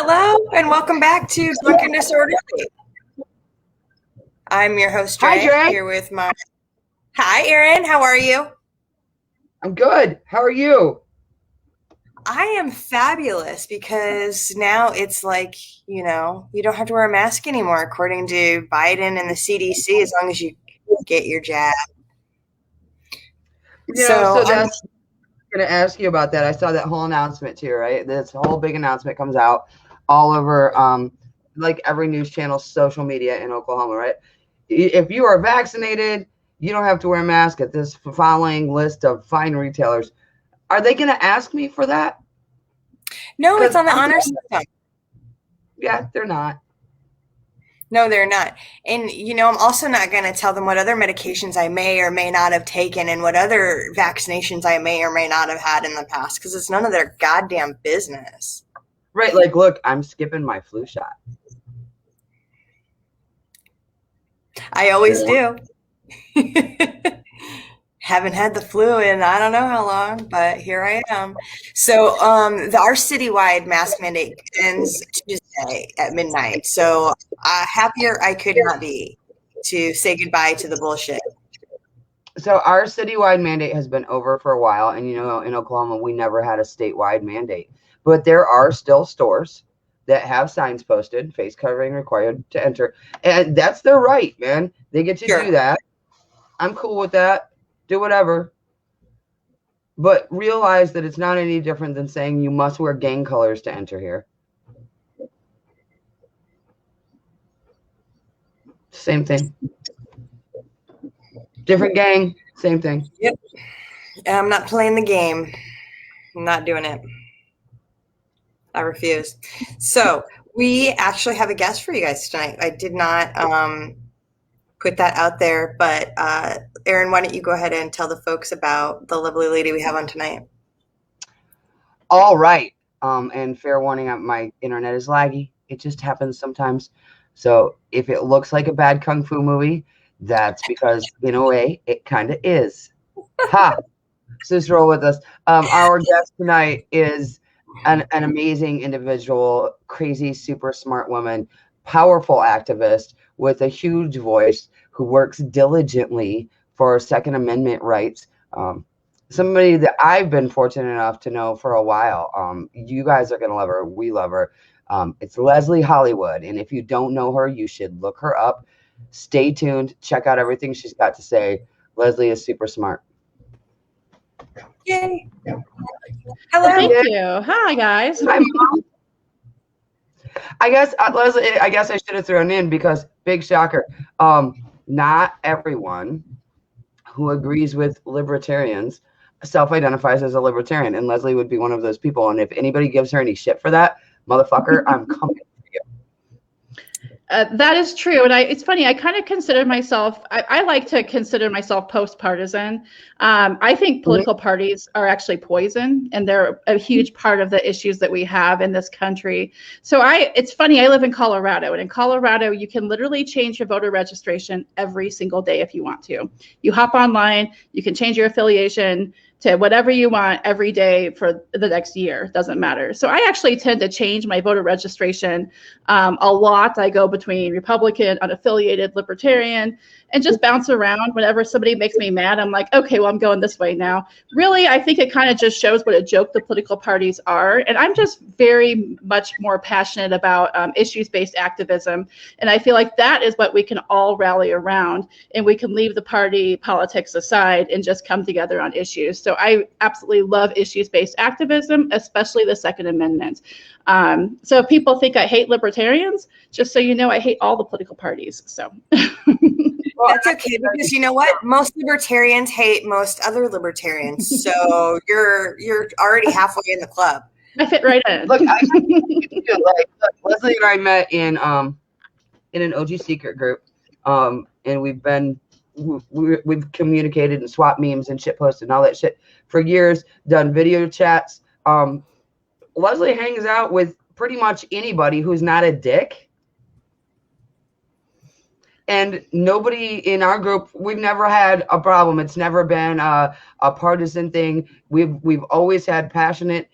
Hello, and welcome back to Drunken Disorderly. I'm your host, Dre. Hi, Dre. Here with my... Hi, Erin. How are you? I'm good. How are you? I am fabulous because now it's like, you don't have to wear a mask anymore, according to Biden and the CDC, as long as you get your jab. So that's going to ask you about that. I saw that whole announcement too, right? This whole big announcement comes out all over, like every news channel, social media in Oklahoma, right? If you are vaccinated, you don't have to wear a mask at this following list of fine retailers. Are they going to ask me for that? No, it's on the honor system. Yeah, they're not. No, they're not. And, I'm also not going to tell them what other medications I may or may not have taken and what other vaccinations I may or may not have had in the past, because it's none of their goddamn business. Right. Like, look, I'm skipping my flu shot. I always do. Haven't had the flu in I don't know how long, but here I am. So our citywide mask mandate ends Tuesday at midnight. So happier I could not be to say goodbye to the bullshit. So our citywide mandate has been over for a while. And, in Oklahoma, we never had a statewide mandate. But there are still stores that have signs posted, face covering required to enter. And that's their right, man. They get to do that. I'm cool with that. Do whatever. But realize that it's not any different than saying you must wear gang colors to enter here. Same thing. Different gang, same thing. Yep. I'm not playing the game. I'm not doing it. I refuse. So we actually have a guest for you guys tonight. I did not put that out there, but Erin, why don't you go ahead and tell the folks about the lovely lady we have on tonight? All right. And fair warning, my internet is laggy. It just happens sometimes. So if it looks like a bad kung fu movie, that's because, in a way, it kind of is. Ha! So just roll with us. Our guest tonight is an amazing individual, crazy, super smart woman, powerful activist with a huge voice who works diligently for Second Amendment rights. Somebody that I've been fortunate enough to know for a while. You guys are going to love her. We love her. It's Lesley Hollywood. And if you don't know her, you should look her up. Stay tuned. Check out everything she's got to say. Lesley is super smart. Yay. Hello. Thank you. Hi, guys. Hi, Mom. I guess, Lesley, I should have thrown in because big shocker. Not everyone who agrees with libertarians self-identifies as a libertarian, and Lesley would be one of those people. And if anybody gives her any shit for that, motherfucker, I'm coming for you. That is true. And it's funny, I kind of consider myself, I like to consider myself post-partisan. I think political parties are actually poison, and they're a huge part of the issues that we have in this country. So it's funny, I live in Colorado, and in Colorado, you can literally change your voter registration every single day if you want to. You hop online, you can change your affiliation to whatever you want every day for the next year. Doesn't matter. So I actually tend to change my voter registration a lot. I go between Republican, unaffiliated, libertarian, and just bounce around. Whenever somebody makes me mad, I'm like, okay, well, I'm going this way now. Really, I think it kind of just shows what a joke the political parties are. And I'm just very much more passionate about issues-based activism. And I feel like that is what we can all rally around, and we can leave the party politics aside and just come together on issues. So I absolutely love issues-based activism, especially the Second Amendment. So if people think I hate libertarians, just so you know, I hate all the political parties. So that's okay, because you know what? Most libertarians hate most other libertarians. So you're already halfway in the club. I fit right in. Look, Lesley and I met in an OG secret group, and we've communicated and swapped memes and shit posted and all that shit for years, done video chats. Lesley hangs out with pretty much anybody who's not a dick. And nobody in our group, we've never had a problem. It's never been a partisan thing. We've always had passionate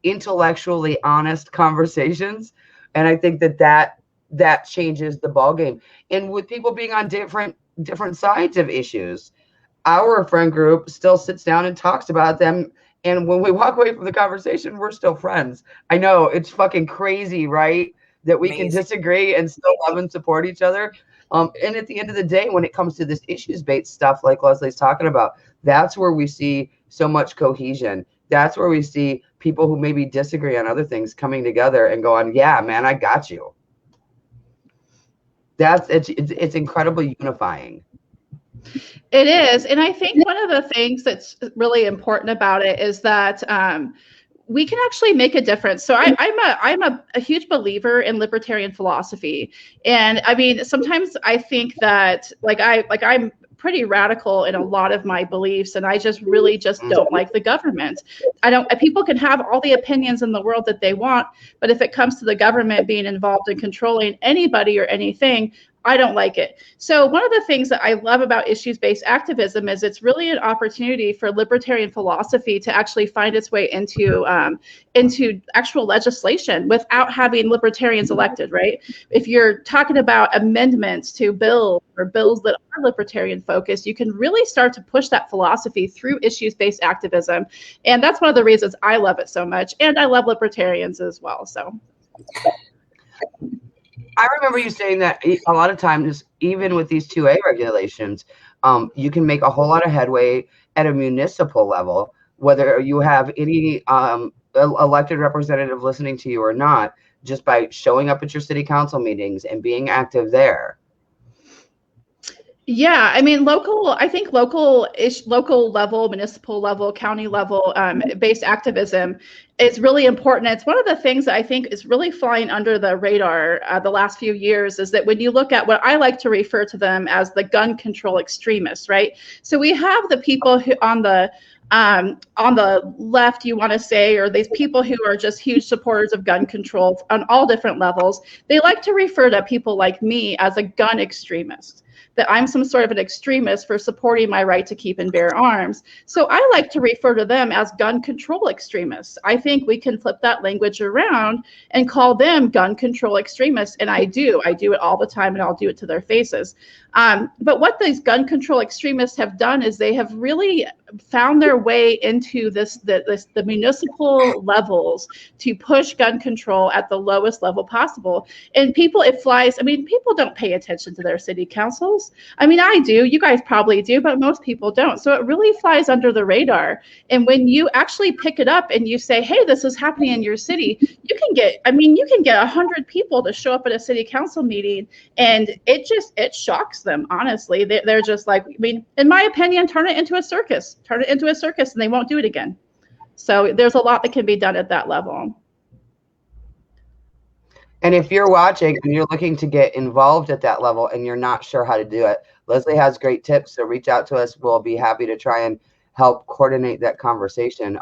intellectually honest conversations. And I think that changes the ballgame. And with people being on different sides of issues, our friend group still sits down and talks about them. And when we walk away from the conversation, we're still friends. I know it's fucking crazy, right? That we can disagree and still love and support each other. And at the end of the day, when it comes to this issues-based stuff like Lesley's talking about, that's where we see so much cohesion. That's where we see people who maybe disagree on other things coming together and going, yeah, man, I got you. It's incredibly unifying. It is. And I think one of the things that's really important about it is that we can actually make a difference. So I'm a huge believer in libertarian philosophy. And I mean, sometimes I think that I'm pretty radical in a lot of my beliefs, and I just really just don't like the government. People can have all the opinions in the world that they want, but if it comes to the government being involved in controlling anybody or anything, I don't like it. So one of the things that I love about issues-based activism is it's really an opportunity for libertarian philosophy to actually find its way into actual legislation without having libertarians elected, right? If you're talking about amendments to bills or bills that are libertarian focused, you can really start to push that philosophy through issues-based activism. And that's one of the reasons I love it so much. And I love libertarians as well, so. I remember you saying that a lot of times, even with these 2A regulations, you can make a whole lot of headway at a municipal level, whether you have any elected representative listening to you or not, just by showing up at your city council meetings and being active there. Yeah, I mean, I think local level, municipal level, county level based activism is really important. It's one of the things that I think is really flying under the radar the last few years is that when you look at what I like to refer to them as the gun control extremists, right? So we have the people who on the left, you want to say, or these people who are just huge supporters of gun control on all different levels. They like to refer to people like me as a gun extremist, that I'm some sort of an extremist for supporting my right to keep and bear arms. So I like to refer to them as gun control extremists. I think we can flip that language around and call them gun control extremists. And I do it all the time, and I'll do it to their faces. But what these gun control extremists have done is they have really found their way into the municipal levels to push gun control at the lowest level possible. And people don't pay attention to their city councils. I mean, I do, you guys probably do, but most people don't. So it really flies under the radar. And when you actually pick it up and you say, hey, this is happening in your city, you can get 100 people to show up at a city council meeting, and it shocks them, honestly. They're just like, I mean, in my opinion, turn it into a circus, and they won't do it again. So there's a lot that can be done at that level. And if you're watching and you're looking to get involved at that level and you're not sure how to do it, Lesley has great tips. So reach out to us. We'll be happy to try and help coordinate that conversation.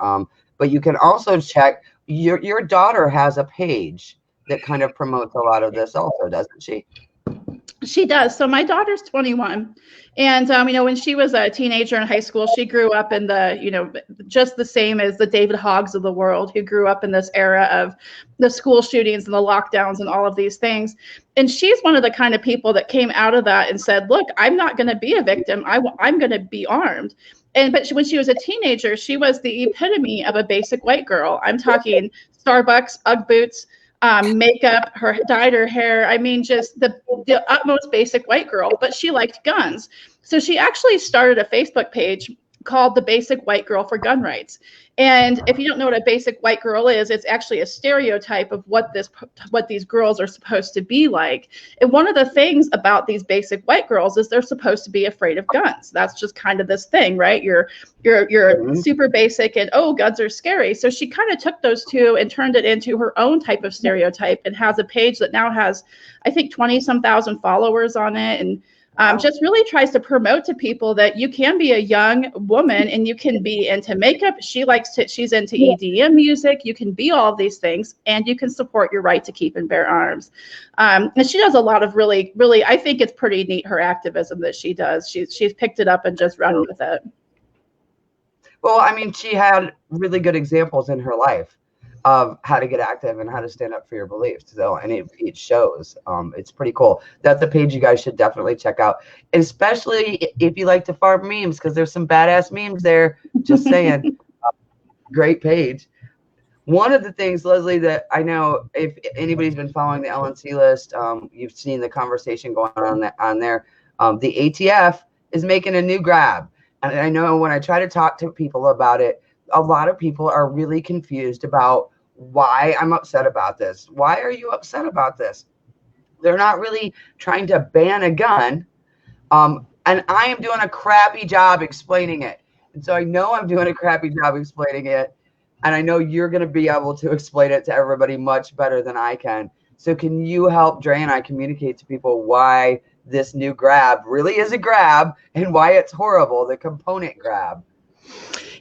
But you can also check, your daughter has a page that kind of promotes a lot of this also, doesn't she? She does. So my daughter's 21. And, when she was a teenager in high school, she grew up in just the same as the David Hoggs of the world, who grew up in this era of the school shootings and the lockdowns and all of these things. And she's one of the kind of people that came out of that and said, look, I'm not going to be a victim. I'm going to be armed. But when she was a teenager, she was the epitome of a basic white girl. I'm talking Starbucks, Ugg boots, makeup, dyed her hair. I mean, just the utmost basic white girl, but she liked guns. So she actually started a Facebook page called The Basic White Girl for Gun Rights. And if you don't know what a basic white girl is, it's actually a stereotype of what these girls are supposed to be like. And one of the things about these basic white girls is they're supposed to be afraid of guns. That's just kind of this thing, right? You're super basic and, oh, guns are scary. So she kind of took those two and turned it into her own type of stereotype, and has a page that now has, I think, 20-some thousand followers on it. And just really tries to promote to people that you can be a young woman and you can be into makeup. She's into EDM music. You can be all of these things, and you can support your right to keep and bear arms. And she does a lot of really, really, I think it's pretty neat, her activism that she does. She's picked it up and just run with it. Well, I mean, she had really good examples in her life. of how to get active and how to stand up for your beliefs. So, and it shows. It's pretty cool. That's a page you guys should definitely check out, especially if you like to farm memes, because there's some badass memes there. Just saying. Great page. One of the things, Leslie, that I know, if anybody's been following the LNC list, you've seen the conversation going on there. The ATF is making a new grab. And I know when I try to talk to people about it, a lot of people are really confused about why I'm upset about this. Why are you upset about this? They're not really trying to ban a gun. And I am doing a crappy job explaining it. And so I know I'm doing a crappy job explaining it. And I know you're going to be able to explain it to everybody much better than I can. So can you help Dre and I communicate to people why this new grab really is a grab and why it's horrible, the component grab?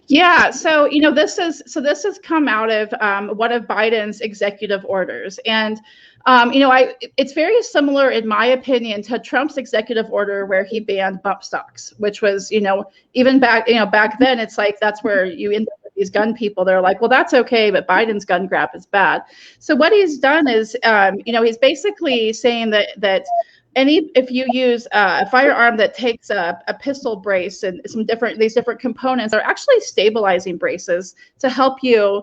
Yeah, so this has come out of one of Biden's executive orders, and it's very similar, in my opinion, to Trump's executive order where he banned bump stocks, which was even back then, it's like that's where you end up with these gun people. They're like, well, that's okay, but Biden's gun grab is bad. So what he's done is he's basically saying that if you use a firearm that takes a pistol brace and these different components are actually stabilizing braces to help you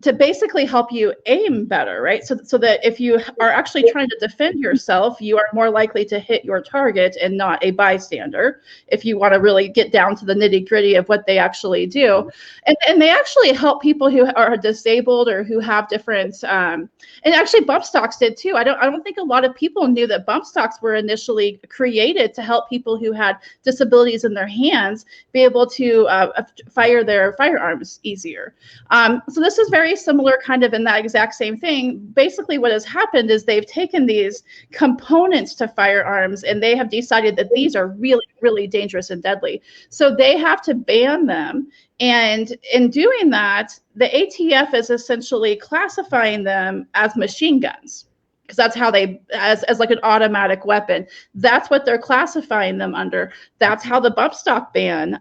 to basically help you aim better, right? So that if you are actually trying to defend yourself, you are more likely to hit your target and not a bystander, if you want to really get down to the nitty gritty of what they actually do. And they actually help people who are disabled or who have different, and actually bump stocks did too. I don't think a lot of people knew that bump stocks were initially created to help people who had disabilities in their hands be able to fire their firearms easier. So this is very similar, kind of in that exact same thing. Basically, what has happened is they've taken these components to firearms and they have decided that these are really, really dangerous and deadly. So they have to ban them. And in doing that, the ATF is essentially classifying them as machine guns, because that's how they, as like an automatic weapon. That's what they're classifying them under. That's how the bump stock ban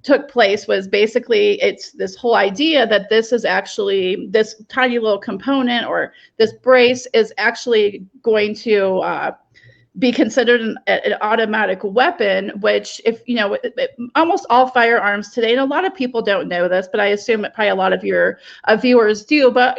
took place, was basically it's this whole idea that this is actually, this tiny little component or this brace is actually going to be considered an automatic weapon, which almost all firearms today, and a lot of people don't know this, but I assume that probably a lot of your viewers do, but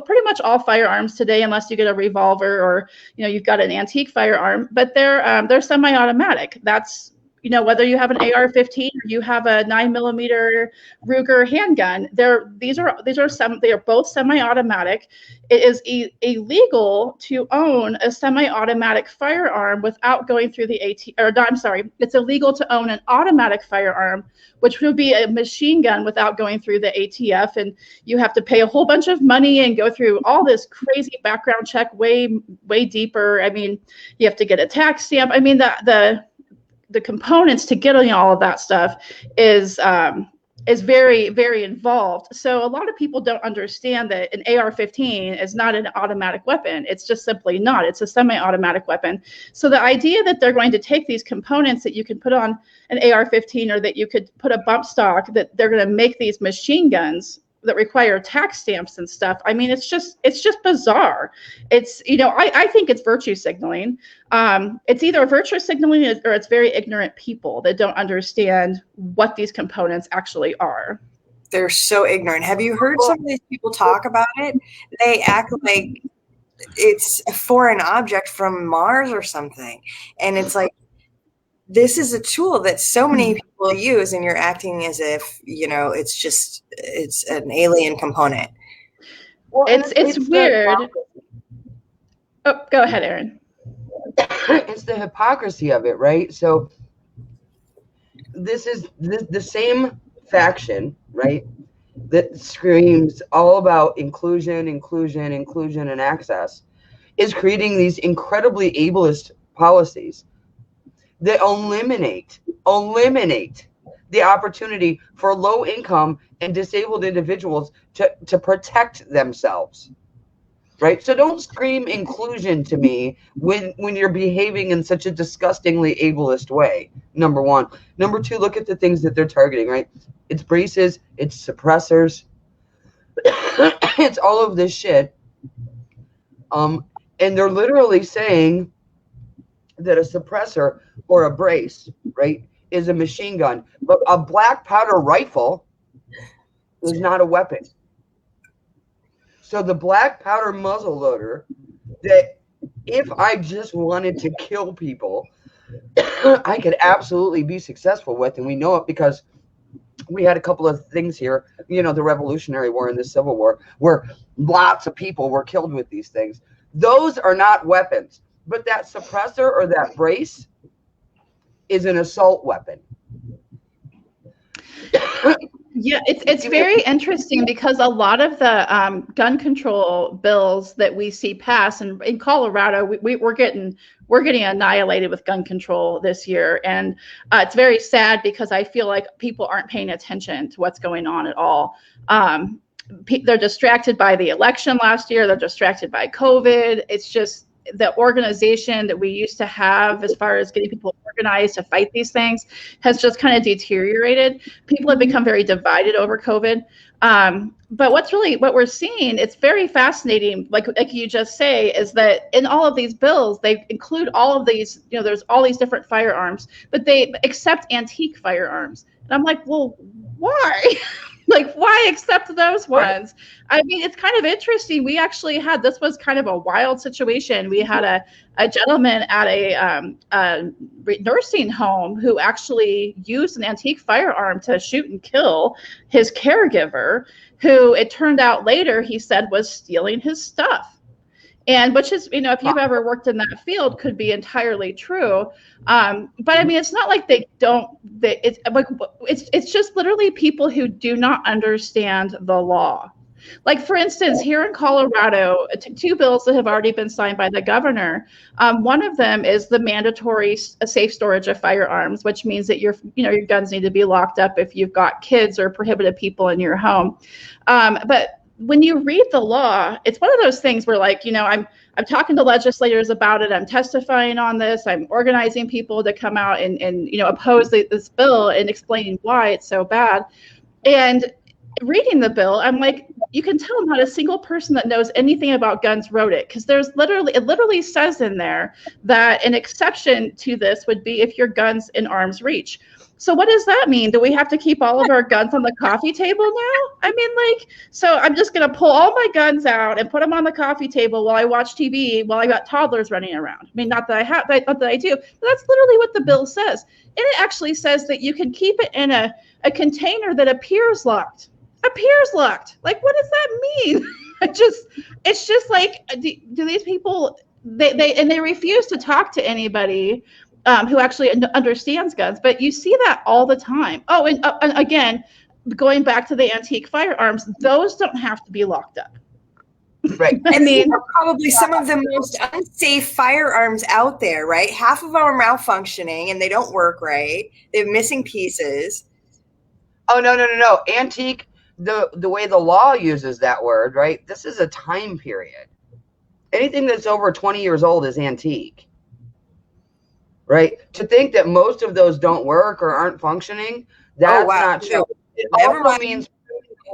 pretty much all firearms today, unless you get a revolver or you've got an antique firearm, but they're semi-automatic. That's whether you have an AR-15 or you have a 9mm Ruger handgun, they are both semi-automatic. It is illegal to own a semi-automatic firearm without going through the it's illegal to own an automatic firearm, which would be a machine gun, without going through the ATF, and you have to pay a whole bunch of money and go through all this crazy background check, way deeper. I mean, you have to get a tax stamp. I mean, the components to get on all of that stuff is very, very involved. So a lot of people don't understand that an AR-15 is not an automatic weapon. It's just simply not. It's a semi-automatic weapon. So the idea that they're going to take these components that you can put on an AR-15, or that you could put a bump stock, that they're going to make these machine guns that require tax stamps and stuff. I mean, it's just bizarre. It's, I think it's virtue signaling. It's either virtue signaling or it's very ignorant people that don't understand what these components actually are. They're so ignorant. Have you heard some of these people talk about it? They act like it's a foreign object from Mars or something. And it's like, this is a tool that so many people use, and you're acting as if, it's an alien component. Well, it's weird. Oh, go ahead, Aaron. It's the hypocrisy of it, right? So this is the same faction, right, that screams all about inclusion, and access, is creating these incredibly ableist policies that eliminate the opportunity for low income and disabled individuals to protect themselves, right? So don't scream inclusion to me when you're behaving in such a disgustingly ableist way, number one. Number two, look at the things that they're targeting, right? It's braces, it's suppressors. It's all of this shit. And they're literally saying that a suppressor or a brace, right, is a machine gun, but a black powder rifle is not a weapon. So the black powder muzzle loader, that if I just wanted to kill people, I could absolutely be successful with, and we know it because we had a couple of things here, the Revolutionary War and the Civil War, where lots of people were killed with these things. Those are not weapons, but that suppressor or that brace is an assault weapon. Yeah, it's very interesting because a lot of the gun control bills that we see pass, and in Colorado, we're getting annihilated with gun control this year, and it's very sad because I feel like people aren't paying attention to what's going on at all. They're distracted by the election last year. They're distracted by COVID. It's just the organization that we used to have as far as getting people organized to fight these things has just kind of deteriorated. People have become very divided over COVID. But what we're seeing, it's very fascinating, like you just say, is that in all of these bills, they include all of these, there's all these different firearms, but they accept antique firearms. And I'm like, well, why? Like, why accept those ones? I mean, it's kind of interesting. We actually this was kind of a wild situation. We had a gentleman at a nursing home who actually used an antique firearm to shoot and kill his caregiver, who it turned out later he said was stealing his stuff. And which is, if you've ever worked in that field, could be entirely true. But I mean, it's not like it's just literally people who do not understand the law. Like, for instance, here in Colorado, two bills that have already been signed by the governor. One of them is the mandatory safe storage of firearms, which means that your guns need to be locked up if you've got kids or prohibited people in your home. But when you read the law, it's one of those things where, like, I'm talking to legislators about it. I'm testifying on this. I'm organizing people to come out and oppose this bill and explaining why it's so bad. And reading the bill, I'm like, you can tell not a single person that knows anything about guns wrote it, because it literally says in there that an exception to this would be if your gun's in arm's reach. So what does that mean? Do we have to keep all of our guns on the coffee table now? I mean, so I'm just going to pull all my guns out and put them on the coffee table while I watch TV while I got toddlers running around. I mean, not that I do, but that's literally what the bill says. And it actually says that you can keep it in a container that appears locked. Like, what does that mean? It's just like, do these people, they refuse to talk to anybody who actually understands guns, but you see that all the time. Oh, and again, going back to the antique firearms, those don't have to be locked up. Right. I mean, these are probably some of the most unsafe firearms out there, right? Half of them are malfunctioning and they don't work right. They have missing pieces. Oh, no. Antique, the way the law uses that word, right? This is a time period. Anything that's over 20 years old is antique. Right? To think that most of those don't work or aren't functioning, that's not true. It also means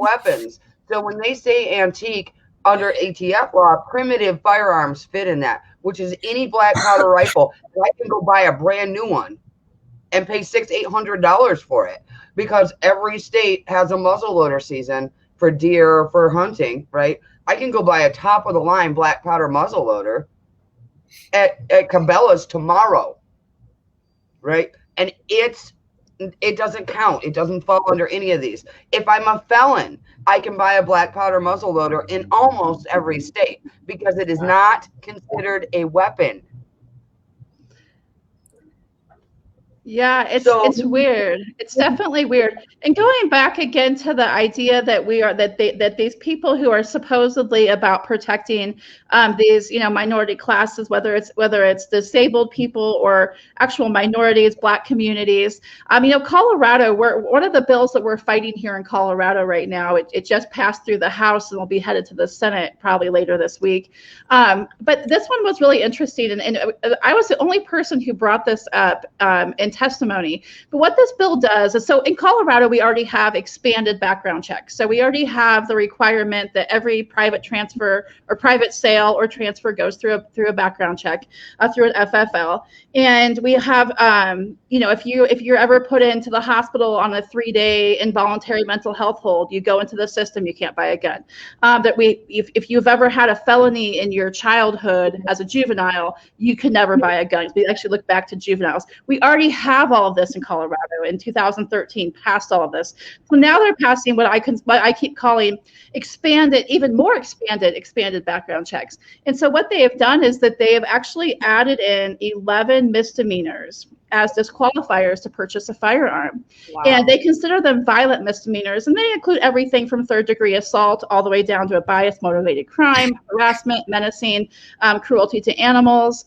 weapons. So when they say antique under ATF law, primitive firearms fit in that, which is any black powder rifle. I can go buy a brand new one and pay $600-800 for it, because every state has a muzzleloader season for deer, for hunting, right? I can go buy a top of the line black powder muzzleloader at Cabela's tomorrow. Right? And it doesn't count. It doesn't fall under any of these. If I'm a felon, I can buy a black powder muzzleloader in almost every state because it is not considered a weapon. Yeah, it's weird. It's definitely weird. And going back again to the idea that that these people who are supposedly about protecting these minority classes, whether it's disabled people or actual minorities, Black communities. Colorado, one of the bills that we're fighting here in Colorado right now, it just passed through the House and will be headed to the Senate probably later this week. But this one was really interesting, and I was the only person who brought this up in and testimony. But what this bill does is, so in Colorado, we already have expanded background checks. So we already have the requirement that every private transfer or private sale or transfer goes through a background check, through an FFL. And we have, if you're ever put into the hospital on a 3-day involuntary mental health hold, you go into the system, you can't buy a gun. If you've ever had a felony in your childhood as a juvenile, you could never buy a gun. We actually look back to juveniles. We already have all of this in Colorado. In 2013, passed all of this. So now they're passing what I keep calling even more expanded background checks. And so what they have done is that they have actually added in 11 misdemeanors as disqualifiers to purchase a firearm. Wow. And they consider them violent misdemeanors, and they include everything from third-degree assault all the way down to a bias-motivated crime, harassment, menacing, cruelty to animals,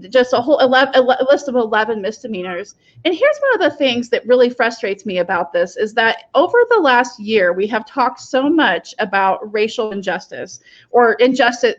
just a list of 11 misdemeanors. And here's one of the things that really frustrates me about this is that over the last year, we have talked so much about racial injustice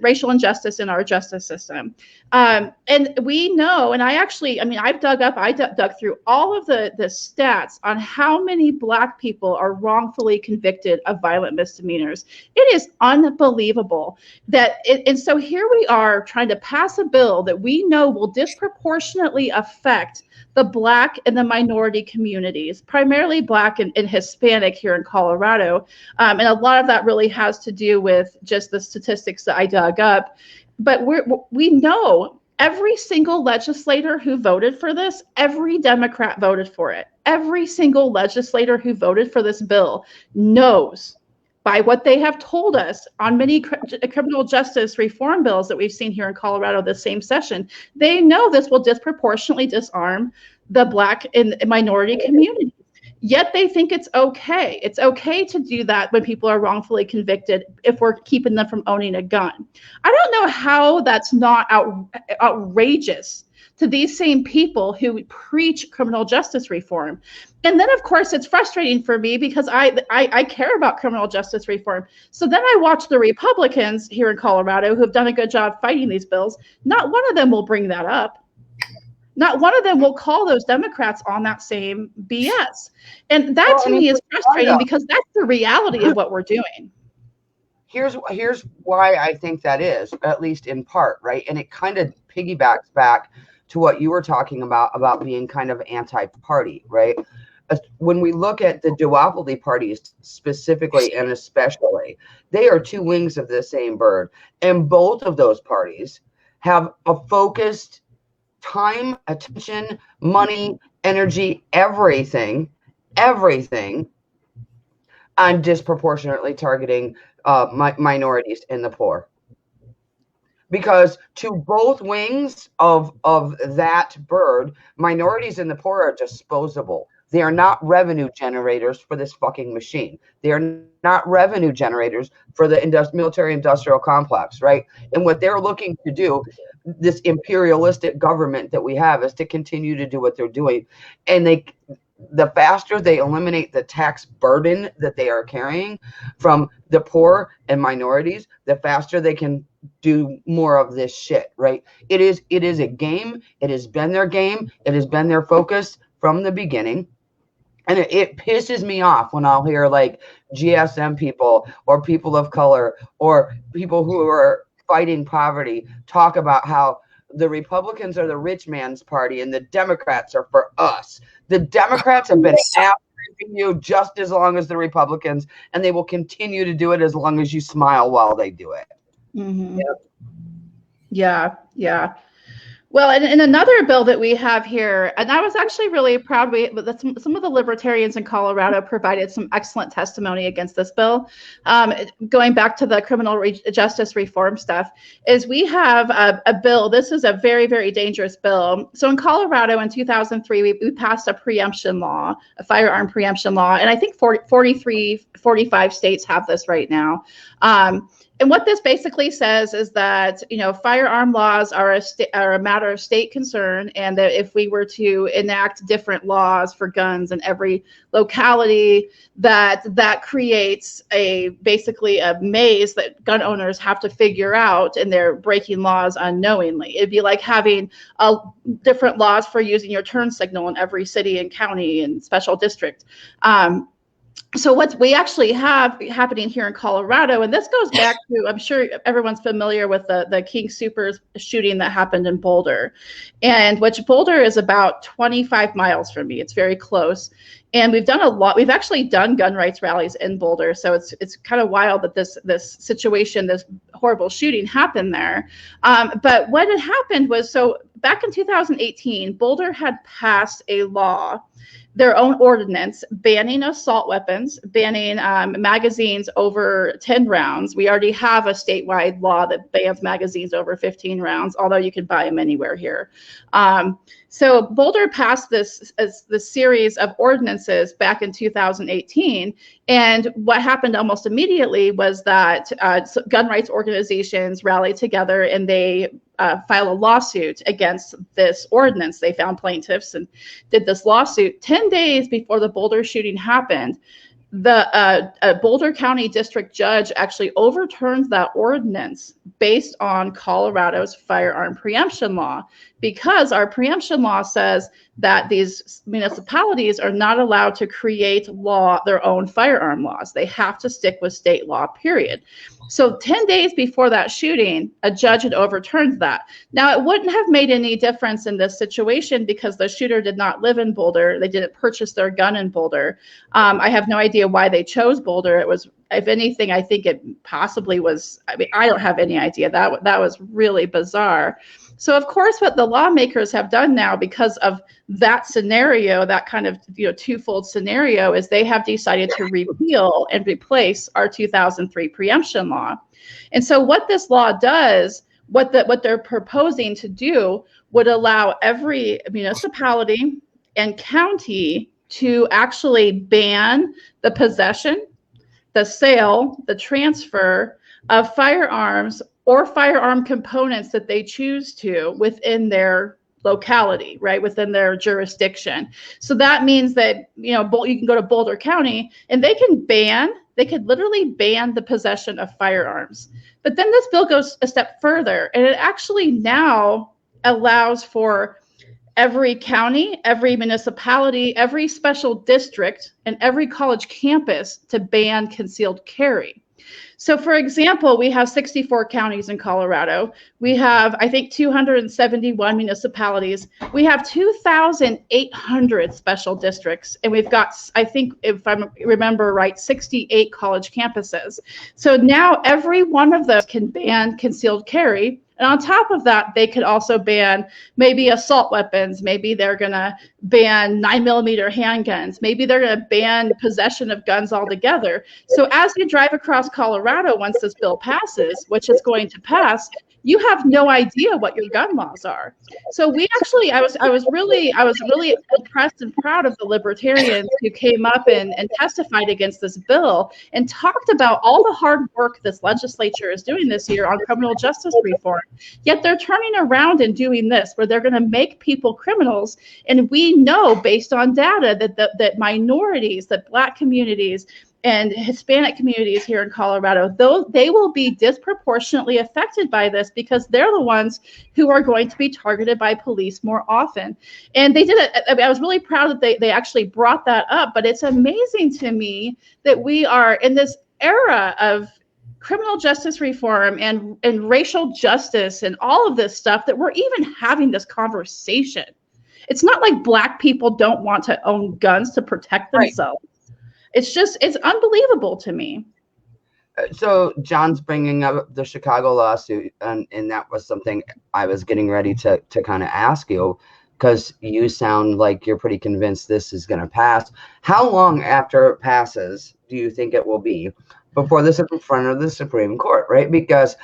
racial injustice in our justice system. And we know, and I've dug through all of the stats on how many Black people are wrongfully convicted of violent misdemeanors. It is unbelievable and so here we are trying to pass a bill that we know will disproportionately affect the Black and the minority communities, primarily Black and Hispanic here in Colorado. And a lot of that really has to do with just the statistics that I dug up. But we know every single legislator who voted for this, every Democrat voted for it. Every single legislator who voted for this bill knows, by what they have told us on many criminal justice reform bills that we've seen here in Colorado this same session, they know this will disproportionately disarm the Black and minority community. Yet they think it's okay. It's okay to do that when people are wrongfully convicted if we're keeping them from owning a gun. I don't know how that's not outrageous to these same people who preach criminal justice reform. And then, of course, it's frustrating for me because I care about criminal justice reform. So then I watch the Republicans here in Colorado who have done a good job fighting these bills. Not one of them will bring that up. Not one of them will call those Democrats on that same BS. And that to me is frustrating because that's the reality of what we're doing. Here's why I think that is, at least in part, right? And it kind of piggybacks back to what you were talking about being kind of anti-party, right? When we look at the duopoly parties specifically and especially, they are two wings of the same bird. And both of those parties have a focused time, attention, money, energy, everything on disproportionately targeting minorities and the poor. Because to both wings of that bird, minorities and the poor are disposable. They are not revenue generators for this fucking machine. They are not revenue generators for the military-industrial complex, right? And what they're looking to do, this imperialistic government that we have, is to continue to do what they're doing. And the faster they eliminate the tax burden that they are carrying from the poor and minorities, the faster they can do more of this shit, right? It is a game. It has been their game. It has been their focus from the beginning. And it pisses me off when I'll hear like GSM people or people of color or people who are fighting poverty talk about how the Republicans are the rich man's party and the Democrats are for us. The Democrats have been after you just as long as the Republicans, and they will continue to do it as long as you smile while they do it. Mm-hmm. Yep. Yeah. Well, and another bill that we have here, and I was actually really proud, some of the libertarians in Colorado provided some excellent testimony against this bill. Going back to the criminal justice reform stuff, is we have a bill. This is a very, very dangerous bill. So in Colorado in 2003, we passed a preemption law, a firearm preemption law, and I think 45 states have this right now. And what this basically says is that, firearm laws are a matter of state concern, and that if we were to enact different laws for guns in every locality, that creates basically a maze that gun owners have to figure out, and they're breaking laws unknowingly. It'd be like having different laws for using your turn signal in every city and county and special district. So what we actually have happening here in Colorado, and this goes back to, I'm sure everyone's familiar with the King Soopers shooting that happened in Boulder, and which Boulder is about 25 miles from me. It's very close. And we've done a lot. We've actually done gun rights rallies in Boulder. So it's kind of wild that this situation, this horrible shooting happened there. But what had happened was, so back in 2018, Boulder had passed a law, their own ordinance, banning assault weapons, banning magazines over 10 rounds. We already have a statewide law that bans magazines over 15 rounds, although you can buy them anywhere here. So Boulder passed this series of ordinances back in 2018. And what happened almost immediately was that gun rights organizations rallied together and they filed a lawsuit against this ordinance. They found plaintiffs and did this lawsuit. 10 days before the Boulder shooting happened, the Boulder County District Judge actually overturned that ordinance based on Colorado's firearm preemption law, because our preemption law says that these municipalities are not allowed to create their own firearm laws. They have to stick with state law, period. So 10 days before that shooting, a judge had overturned that. Now, it wouldn't have made any difference in this situation because the shooter did not live in Boulder. They didn't purchase their gun in Boulder. I have no idea why they chose Boulder. It was, if anything, I think it possibly was, I mean, I don't have any idea. That was really bizarre. So, of course, what the lawmakers have done now, because of that scenario, that kind of twofold scenario, is they have decided to repeal and replace our 2003 preemption law. And so what this law does, what they're proposing to do, would allow every municipality and county to actually ban the possession, the sale, the transfer of firearms or firearm components that they choose to within their locality, right, within their jurisdiction. So that means that, you can go to Boulder County and they could literally ban the possession of firearms. But then this bill goes a step further, and it actually now allows for every county, every municipality, every special district, and every college campus to ban concealed carry. So, for example, we have 64 counties in Colorado. We have, I think, 271 municipalities. We have 2,800 special districts. And we've got, I think, if I remember right, 68 college campuses. So now every one of those can ban concealed carry. And on top of that, they could also ban maybe assault weapons. Maybe they're going to ban 9mm handguns. Maybe they're going to ban possession of guns altogether. So as you drive across Colorado, once this bill passes, which is going to pass, you have no idea what your gun laws are. So we actually, I was really impressed and proud of the libertarians who came up and testified against this bill and talked about all the hard work this legislature is doing this year on criminal justice reform. Yet they're turning around and doing this, where they're going to make people criminals. And we know, based on data, that minorities, that Black communities, and Hispanic communities here in Colorado, they will be disproportionately affected by this because they're the ones who are going to be targeted by police more often. And they did it. I mean, I was really proud that they actually brought that up, but it's amazing to me that we are in this era of criminal justice reform and racial justice and all of this stuff that we're even having this conversation. It's not like Black people don't want to own guns to protect themselves. Right. It's unbelievable to me. So John's bringing up the Chicago lawsuit, and that was something I was getting ready to kind of ask you, because you sound like you're pretty convinced this is going to pass. How long after it passes do you think it will be before this is in front of the Supreme Court, right? Because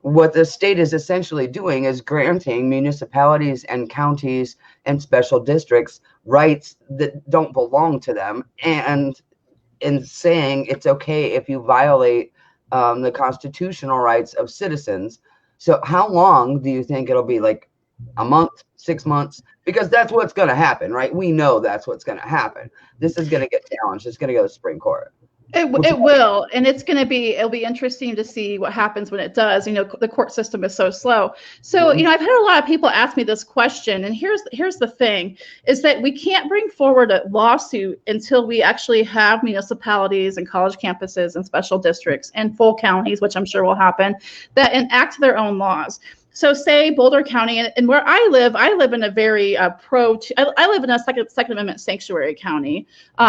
what the state is essentially doing is granting municipalities and counties and special districts rights that don't belong to them, and in saying it's okay if you violate the constitutional rights of citizens. So how long do you think it'll be? Like a month, 6 months, because that's what's going to happen, right? We know that's what's going to happen. This is going to get challenged. It's going to go to the Supreme Court. It will, and it'll be interesting to see what happens when it does. The court system is so slow. So, I've had a lot of people ask me this question, and here's the thing, is that we can't bring forward a lawsuit until we actually have municipalities and college campuses and special districts and full counties, which I'm sure will happen, that enact their own laws. So say Boulder County, and where I live in a very I live in a Second Amendment sanctuary county,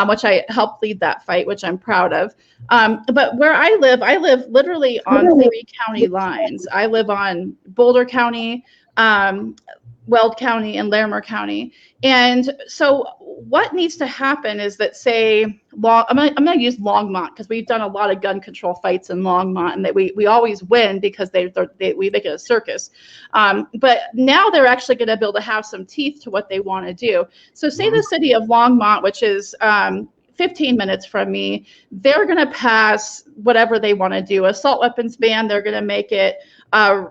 which I helped lead that fight, which I'm proud of. But where I live literally on 3 county lines. I live on Boulder County, Weld County, and Larimer County. And so what needs to happen is that, say, I'm going to use Longmont, because we've done a lot of gun control fights in Longmont, and that we always win because we make it a circus. But now they're actually going to be able to have some teeth to what they want to do. So say the city of Longmont, which is 15 minutes from me, they're going to pass whatever they want to do. Assault weapons ban, they're going to make it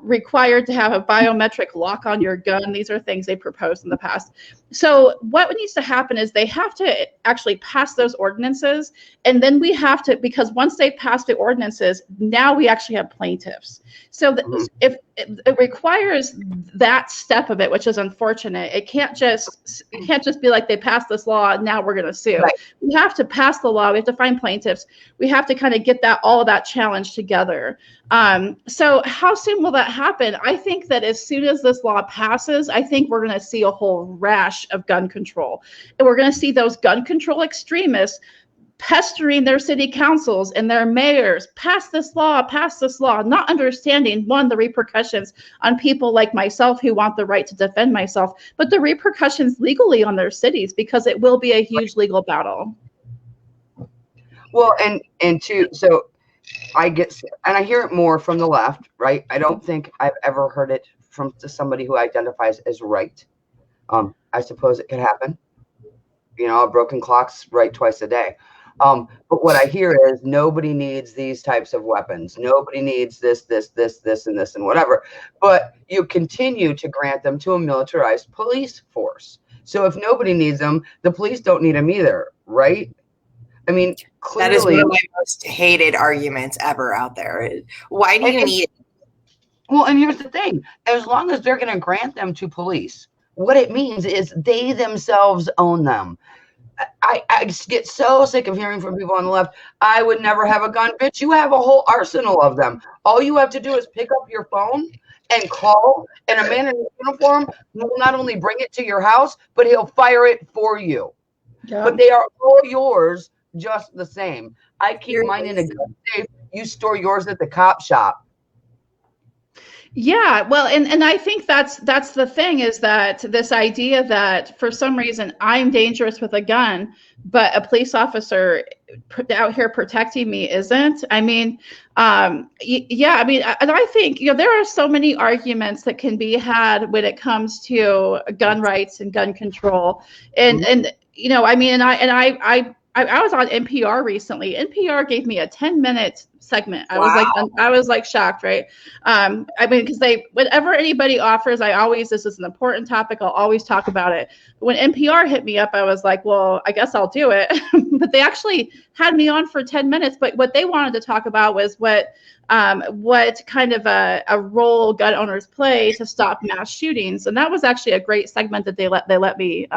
required to have a biometric lock on your gun. These are things they proposed in the past. So what needs to happen is they have to actually pass those ordinances, and then we have to, because once they pass the ordinances, now we actually have plaintiffs. So if it requires that step of it, which is unfortunate, it can't just be like they passed this law, now we're going to sue. Right. We have to pass the law. We have to find plaintiffs. We have to kind of get all of that challenge together. So how soon will that happen? I think that as soon as this law passes, I think we're going to see a whole rash of gun control. And we're going to see those gun control extremists pestering their city councils and their mayors, pass this law, not understanding, one, the repercussions on people like myself who want the right to defend myself, but the repercussions legally on their cities, because it will be a huge legal battle. Well, and two, so I hear it more from the left, right? I don't think I've ever heard it from somebody who identifies as right. I suppose it could happen. A broken clock's right twice a day. But what I hear is nobody needs these types of weapons. Nobody needs this, and whatever. But you continue to grant them to a militarized police force. So if nobody needs them, the police don't need them either, right? I mean, clearly, that is one of my most hated arguments ever out there. Why do you need it? Well, and here's the thing. As long as they're going to grant them to police, what it means is they themselves own them. I just get so sick of hearing from people on the left, I would never have a gun. Bitch, you have a whole arsenal of them. All you have to do is pick up your phone and call, and a man in a uniform will not only bring it to your house, but he'll fire it for you. Yeah. But they are all yours just the same. I keep mine in a gun safe. You store yours at the cop shop. Yeah, well, and I think that's the thing, is that this idea that for some reason I'm dangerous with a gun, but a police officer out here protecting me isn't. I mean, yeah, I mean, and I think, there are so many arguments that can be had when it comes to gun rights and gun control, and I mean, and I was on NPR recently. NPR gave me a 10-minute segment. I was like shocked, right? I mean, because whenever anybody offers, this is an important topic, I'll always talk about it. When NPR hit me up, I was like, well, I guess I'll do it. But they actually had me on for 10 minutes. But what they wanted to talk about was what kind of a role gun owners play to stop mass shootings. And that was actually a great segment that they let me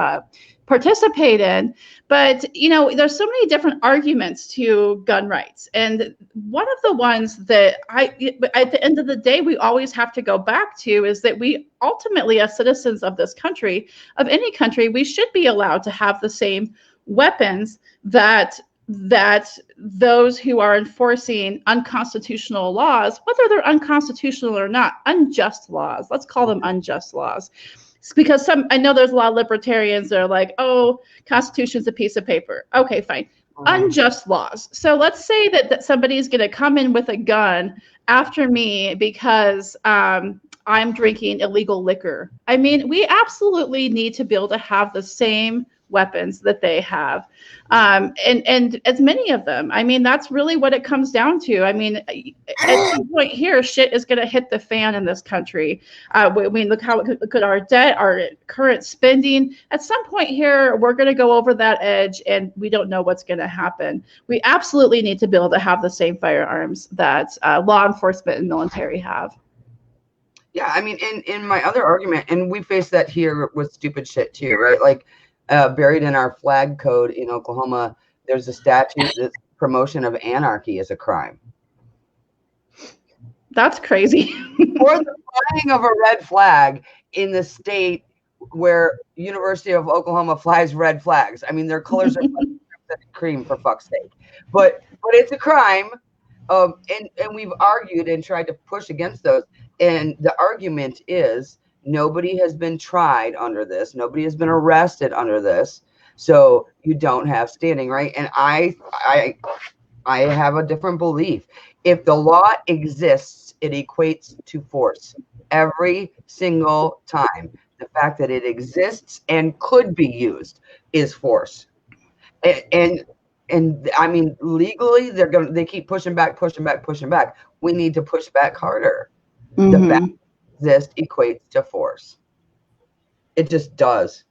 participate in. But there's so many different arguments to gun rights, and one of the ones that at the end of the day, we always have to go back to is that we ultimately, as citizens of this country, of any country, we should be allowed to have the same weapons that those who are enforcing unconstitutional laws, whether they're unconstitutional or not, unjust laws, let's call them unjust laws. Because I know there's a lot of libertarians that are like, oh, Constitution's a piece of paper. Okay, fine. Unjust laws. So let's say that somebody's going to come in with a gun after me because I'm drinking illegal liquor. I mean, we absolutely need to be able to have the same weapons that they have, and as many of them. I mean, that's really what it comes down to. I mean, at some point here, shit is going to hit the fan in this country. I mean, look at our debt, our current spending. At some point here, we're going to go over that edge, and we don't know what's going to happen. We absolutely need to be able to have the same firearms that law enforcement and military have. Yeah, I mean, in my other argument, and we face that here with stupid shit too, right? Like buried in our flag code in Oklahoma, there's a statute that promotion of anarchy is a crime. That's crazy. Or the flying of a red flag in the state where University of Oklahoma flies red flags. I mean, their colors are cream, for fuck's sake. But it's a crime, and we've argued and tried to push against those. And the argument is nobody has been tried under this. Nobody has been arrested under this. So you don't have standing, right? And I have a different belief. If the law exists, it equates to force every single time. The fact that it exists and could be used is force. And I mean, legally, they keep pushing back. We need to push back harder. The fact that it exists equates to force. It just does.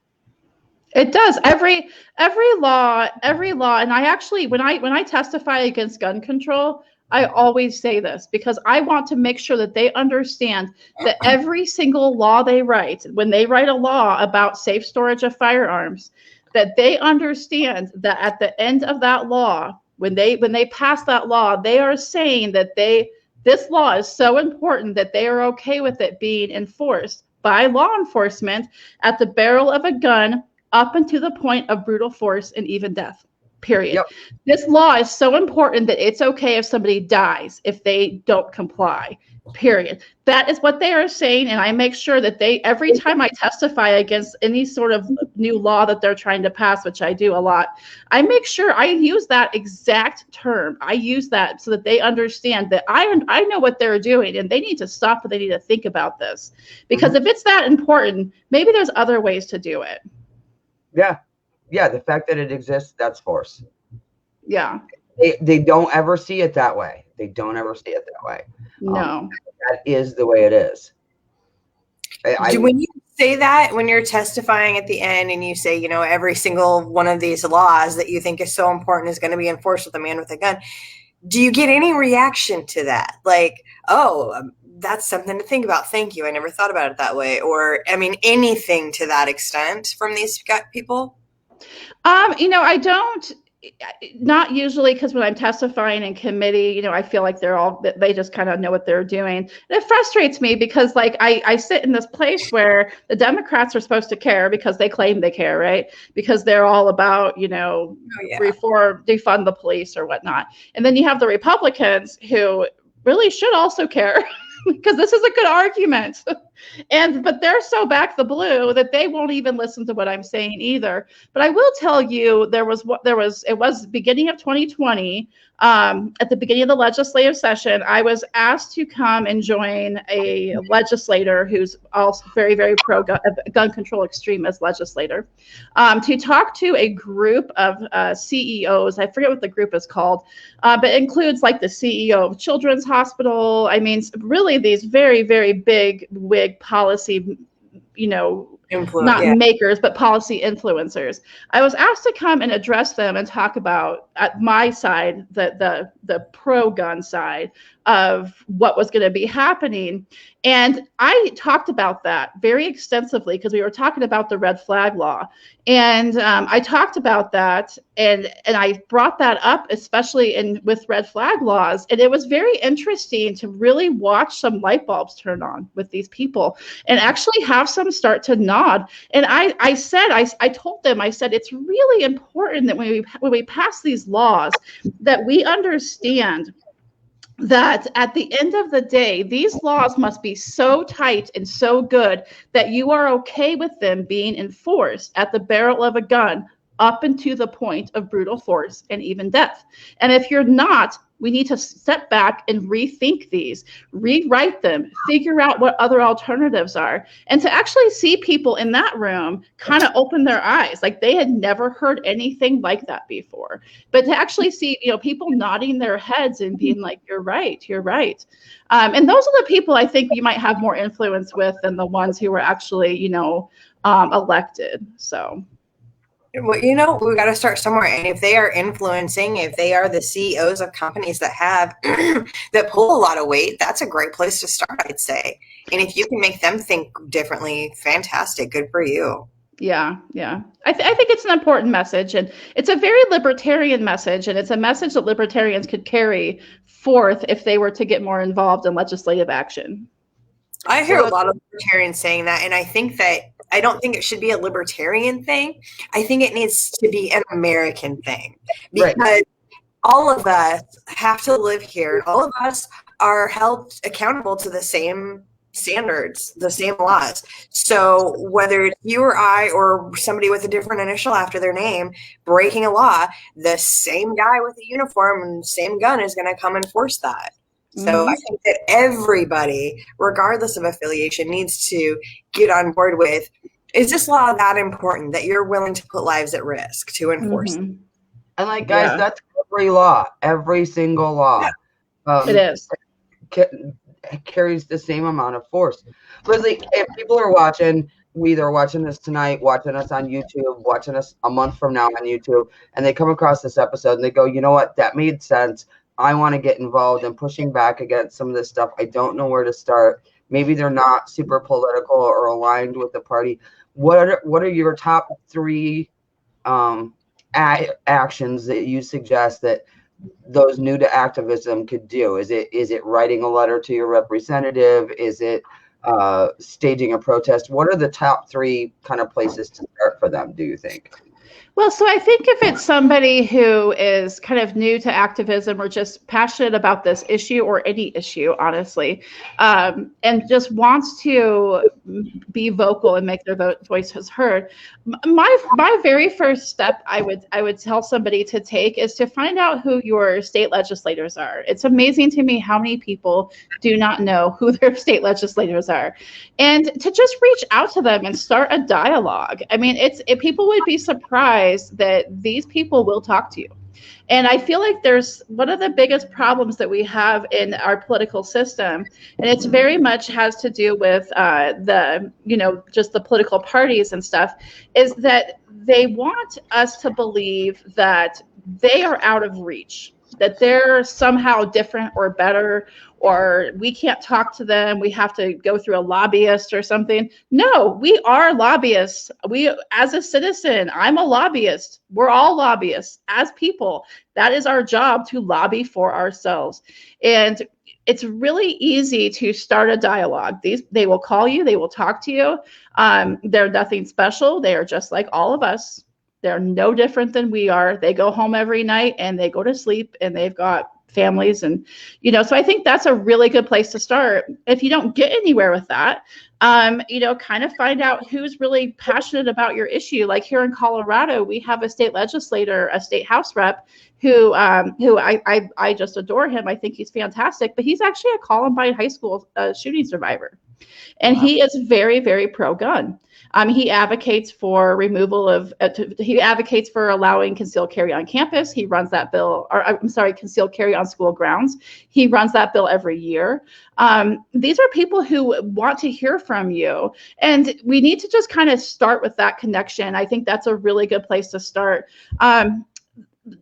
It does. Every law, and I actually, when I testify against gun control, I always say this because I want to make sure that they understand that every single law they write, when they write a law about safe storage of firearms, that they understand that at the end of that law, when they pass that law, they are saying that this law is so important that they are okay with it being enforced by law enforcement at the barrel of a gun up until the point of brutal force and even death, period. Yep. This law is so important that it's okay if somebody dies if they don't comply, period. That is what they are saying, and I make sure that every time I testify against any sort of new law that they're trying to pass, which I do a lot, I make sure I use that exact term. I use that so that they understand that I know what they're doing, and they need to stop and they need to think about this. Because if it's that important, maybe there's other ways to do it. Yeah, the fact that it exists, that's force. Yeah. They don't ever see it that way. No. That is the way it is. When you say that, when you're testifying at the end and you say, every single one of these laws that you think is so important is going to be enforced with a man with a gun, do you get any reaction to that? Like, that's something to think about. Thank you. I never thought about it that way. Or, anything to that extent from these people? I don't, not usually, because when I'm testifying in committee, I feel like they just kind of know what they're doing. And it frustrates me because I sit in this place where the Democrats are supposed to care because they claim they care, right? Because they're all about, reform, defund the police or whatnot. And then you have the Republicans who really should also care because this is a good argument. But they're so back the blue that they won't even listen to what I'm saying either. But I will tell you, it was beginning of 2020, at the beginning of the legislative session, I was asked to come and join a legislator who's also very, very pro gun control extremist legislator, to talk to a group of CEOs. I forget what the group is called, but it includes like the CEO of Children's Hospital. I mean, really these very, very big wig policy, makers, but policy influencers. I was asked to come and address them and talk about, at my side, the pro-gun side of what was going to be happening. And I talked about that very extensively because we were talking about the red flag law. And I talked about that and I brought that up, especially with red flag laws. And it was very interesting to really watch some light bulbs turn on with these people and actually have some start to nod. And I told them, I said, it's really important that when we pass these laws, that we understand that at the end of the day, these laws must be so tight and so good that you are okay with them being enforced at the barrel of a gun up into the point of brutal force and even death. And if you're not, We need to step back and rethink these, rewrite them, figure out what other alternatives are, and to actually see people in that room kind of open their eyes, like they had never heard anything like that before. But to actually see, people nodding their heads and being like, "You're right, you're right." And those are the people I think you might have more influence with than the ones who were actually, elected. So. Well, we got to start somewhere. And if they are influencing, if they are the CEOs of companies that have, that pull a lot of weight, that's a great place to start, I'd say. And if you can make them think differently, fantastic. Good for you. Yeah. I think it's an important message, and it's a very libertarian message, and it's a message that libertarians could carry forth if they were to get more involved in legislative action. I hear a lot of libertarians saying that, and I don't think it should be a libertarian thing. I think it needs to be an American thing, because all of us have to live here. All of us are held accountable to the same standards, the same laws. So whether it's you or I or somebody with a different initial after their name breaking a law, the same guy with a uniform and same gun is going to come enforce that. So I think that everybody, regardless of affiliation, needs to get on board with, is this law that important that you're willing to put lives at risk to enforce it? And guys, that's every law, every single law. Yeah. It is. Carries the same amount of force. Lesley, if people are watching, either watching this tonight, watching us on YouTube, watching us a month from now on YouTube, and they come across this episode and they go, you know what, that made sense. I want to get involved in pushing back against some of this stuff. I don't know where to start. Maybe they're not super political or aligned with the party. What are your top 3 actions that you suggest that those new to activism could do? Is it writing a letter to your representative? Is it staging a protest? What are the top 3 kind of places to start for them, do you think? Well, so I think if it's somebody who is kind of new to activism or just passionate about this issue or any issue, honestly, and just wants to be vocal and make their voices heard, my very first step I would tell somebody to take is to find out who your state legislators are. It's amazing to me how many people do not know who their state legislators are, and to just reach out to them and start a dialogue. I mean, people would be surprised that these people will talk to you. And I feel like there's one of the biggest problems that we have in our political system, and it's very much has to do with just the political parties and stuff, is that they want us to believe that they are out of reach, that they're somehow different or better, or we can't talk to them. We have to go through a lobbyist or something. No, we are lobbyists. As a citizen, I'm a lobbyist. We're all lobbyists as people. That is our job, to lobby for ourselves. And it's really easy to start a dialogue. They will call you. They will talk to you. They're nothing special. They are just like all of us. They're no different than we are. They go home every night and they go to sleep, and they've got families. And, so I think that's a really good place to start. If you don't get anywhere with that, kind of find out who's really passionate about your issue. Like here in Colorado, we have a state legislator, a state house rep who I just adore him. I think he's fantastic, but he's actually a Columbine high school shooting survivor. And he is very, very pro-gun. He advocates for he advocates for allowing concealed carry on campus. He runs that bill, concealed carry on school grounds. He runs that bill every year. These are people who want to hear from you. And we need to just kind of start with that connection. I think that's a really good place to start.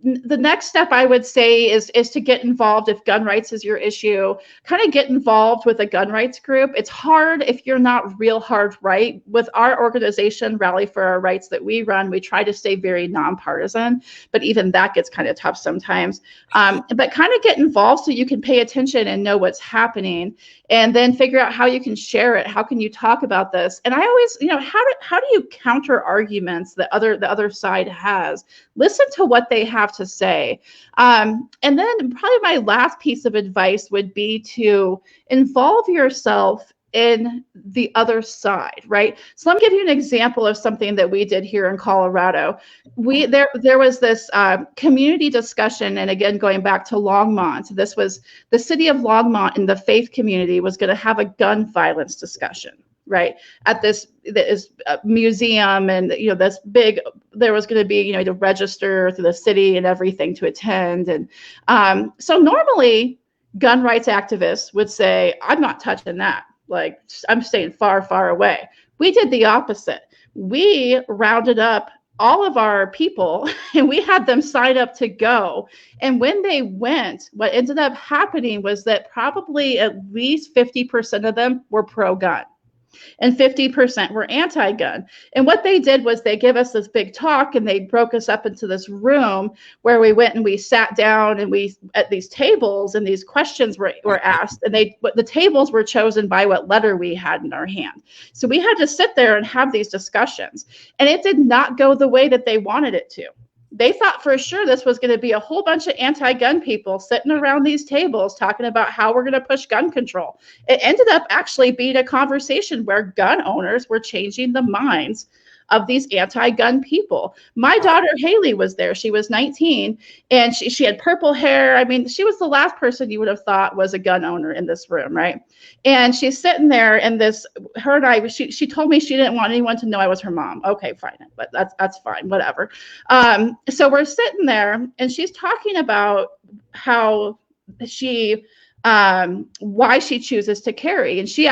The next step I would say is to get involved. If gun rights is your issue, kind of get involved with a gun rights group. It's hard if you're not real hard right. With our organization, Rally for Our Rights, that we run, we try to stay very nonpartisan, but even that gets kind of tough sometimes. But kind of get involved so you can pay attention and know what's happening, and then figure out how you can share it. How can you talk about this? And I always, how do you counter arguments that the other side has? Listen to what they have to say. And then probably my last piece of advice would be to involve yourself in the other side, right? So let me give you an example of something that we did here in Colorado. There was this community discussion, and again, going back to Longmont, this was the city of Longmont and the faith community was going to have a gun violence discussion, right, at this museum, and this big, there was going to be to register through the city and everything to attend, and so normally gun rights activists would say, I'm not touching that. Like, I'm staying far, far away. We did the opposite. We rounded up all of our people and we had them sign up to go. And when they went, what ended up happening was that probably at least 50% of them were pro-gun and 50% were anti-gun. And what they did was they give us this big talk, and they broke us up into this room where we went and we sat down, and we at these tables, and these questions were asked, and the tables were chosen by what letter we had in our hand. So we had to sit there and have these discussions, and it did not go the way that they wanted it to. They thought for sure this was going to be a whole bunch of anti-gun people sitting around these tables talking about how we're going to push gun control. It ended up actually being a conversation where gun owners were changing the minds of these anti-gun people. My daughter Haley was there. She was 19, and she had purple hair. I mean, she was the last person you would have thought was a gun owner in this room, right? And she's sitting there, and her and I, she told me she didn't want anyone to know I was her mom. Okay, fine, but that's fine, whatever. So we're sitting there, and she's talking about how why she chooses to carry. And she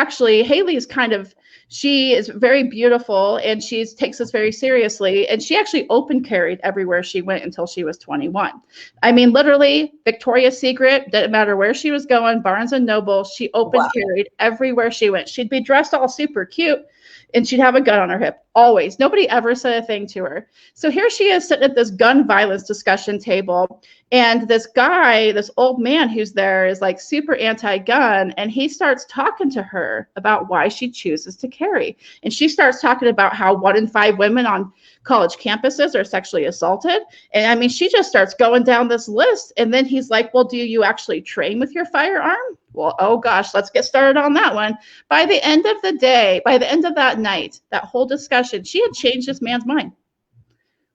is very beautiful, and she takes this very seriously. And she actually open carried everywhere she went until she was 21. I mean, literally, Victoria's Secret, didn't matter where she was going, Barnes and Noble, she open carried everywhere she went. She'd be dressed all super cute, and she'd have a gun on her hip, always. Nobody ever said a thing to her. So here she is sitting at this gun violence discussion table, and this guy, this old man who's there, is like super anti-gun, and he starts talking to her about why she chooses to carry. And she starts talking about how 1 in 5 women on college campuses are sexually assaulted. And I mean, she just starts going down this list, and then he's like, well, do you actually train with your firearm? Well, oh gosh, let's get started on that one. By the end of the day, by the end of that night, that whole discussion, she had changed this man's mind.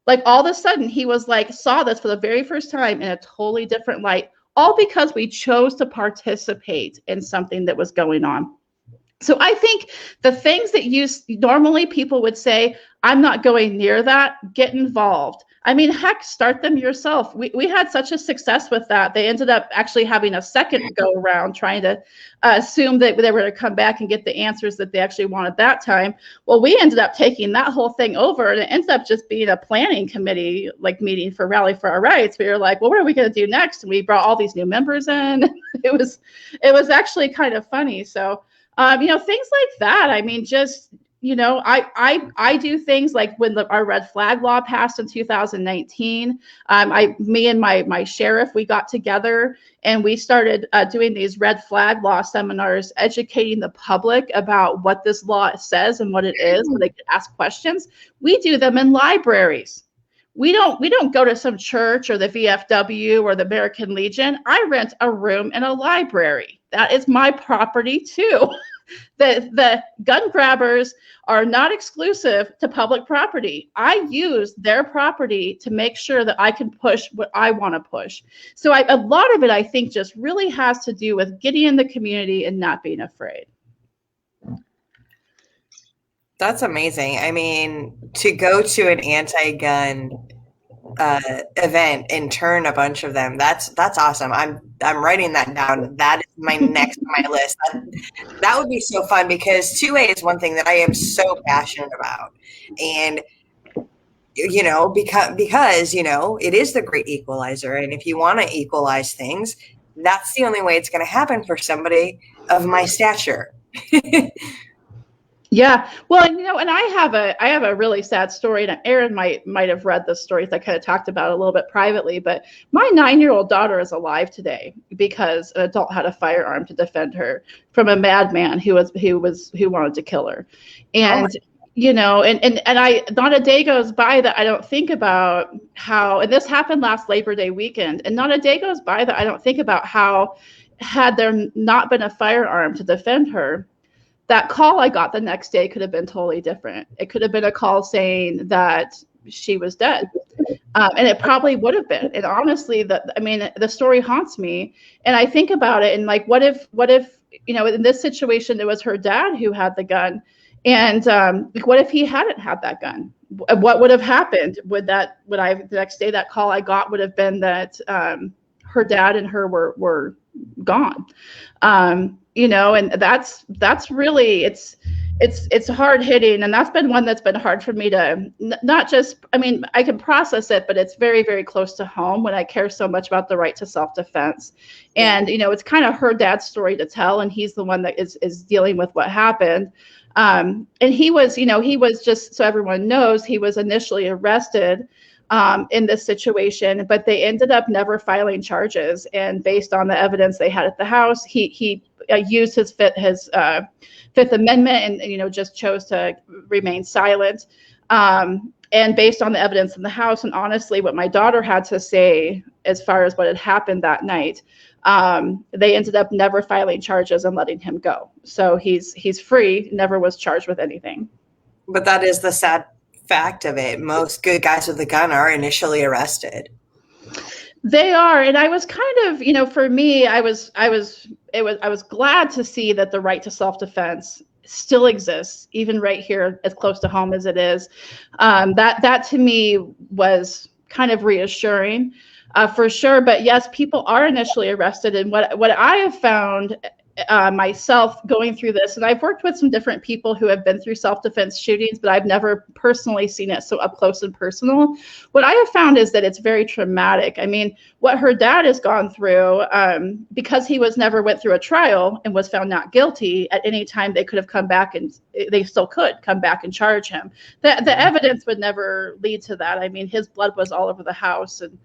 Like, all of a sudden, he was like, saw this for the very first time in a totally different light, all because we chose to participate in something that was going on. So I think the things that normally people would say, I'm not going near that, get involved. I mean, heck, start them yourself. We had such a success with that. They ended up actually having a second go around, trying to assume that they were going to come back and get the answers that they actually wanted that time. Well, we ended up taking that whole thing over, and it ended up just being a planning committee meeting for Rally for Our Rights. We were like, well, what are we going to do next? And we brought all these new members in. It was actually kind of funny. So, things like that. I mean, just, I do things like when our red flag law passed in 2019. Me and my sheriff, we got together and we started doing these red flag law seminars, educating the public about what this law says and what it is, so they could ask questions. We do them in libraries. We don't go to some church or the VFW or the American Legion. I rent a room in a library. That is my property too. The gun grabbers are not exclusive to public property. I use their property to make sure that I can push what I want to push. So a lot of it, I think, just really has to do with getting in the community and not being afraid. That's amazing. I mean, to go to an anti-gun event and turn a bunch of them, that's awesome. I'm writing that down. That is my next on my list. That would be so fun, because 2A is one thing that I am so passionate about. And because it is the great equalizer, and if you want to equalize things, that's the only way it's going to happen for somebody of my stature. Yeah, well, and I have a really sad story, and Aaron might have read this story. I kind of talked about it a little bit privately, but my 9-year-old daughter is alive today because an adult had a firearm to defend her from a madman who wanted to kill her, and not a day goes by that I don't think about how, and this happened last Labor Day weekend, and not a day goes by that I don't think about how, had there not been a firearm to defend her, that call I got the next day could have been totally different. It could have been a call saying that she was dead. And it probably would have been. And honestly, the story haunts me. And I think about it and like, what if, in this situation, it was her dad who had the gun. And what if he hadn't had that gun? What would have happened? The next day, that call I got would have been that her dad and her were gone. And that's really, it's hard hitting. And that's been one that's been hard for me to not just, I can process it, but it's very, very close to home when I care so much about the right to self-defense. And, it's kind of her dad's story to tell. And he's the one that is dealing with what happened. And he was just, so everyone knows, he was initially arrested in this situation, but they ended up never filing charges. And based on the evidence they had at the house, he used his Fifth Amendment and, just chose to remain silent. And based on the evidence in the house, and honestly, what my daughter had to say as far as what had happened that night, they ended up never filing charges and letting him go. So he's free, never was charged with anything. But that is the sad fact of it. Most good guys with a gun are initially arrested. They are. And I was kind of, for me, I was glad to see that the right to self-defense still exists, even right here as close to home as it is. That to me was kind of reassuring. For sure. But yes, people are initially arrested. And what I have found myself going through this, and I've worked with some different people who have been through self-defense shootings, but I've never personally seen it so up close and personal. What I have found is that it's very traumatic. What her dad has gone through, because he never went through a trial and was found not guilty, at any time they could have come back, and they still could come back and charge him. The evidence would never lead to that. His blood was all over the house, and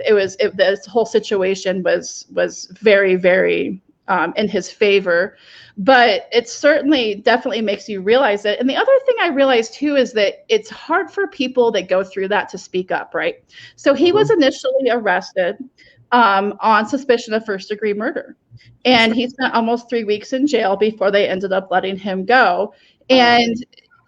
this whole situation was very, very in his favor. But it definitely makes you realize it. And the other thing I realized too is that it's hard for people that go through that to speak up, right? So he was initially arrested on suspicion of first-degree murder. And he spent almost 3 weeks in jail before they ended up letting him go. And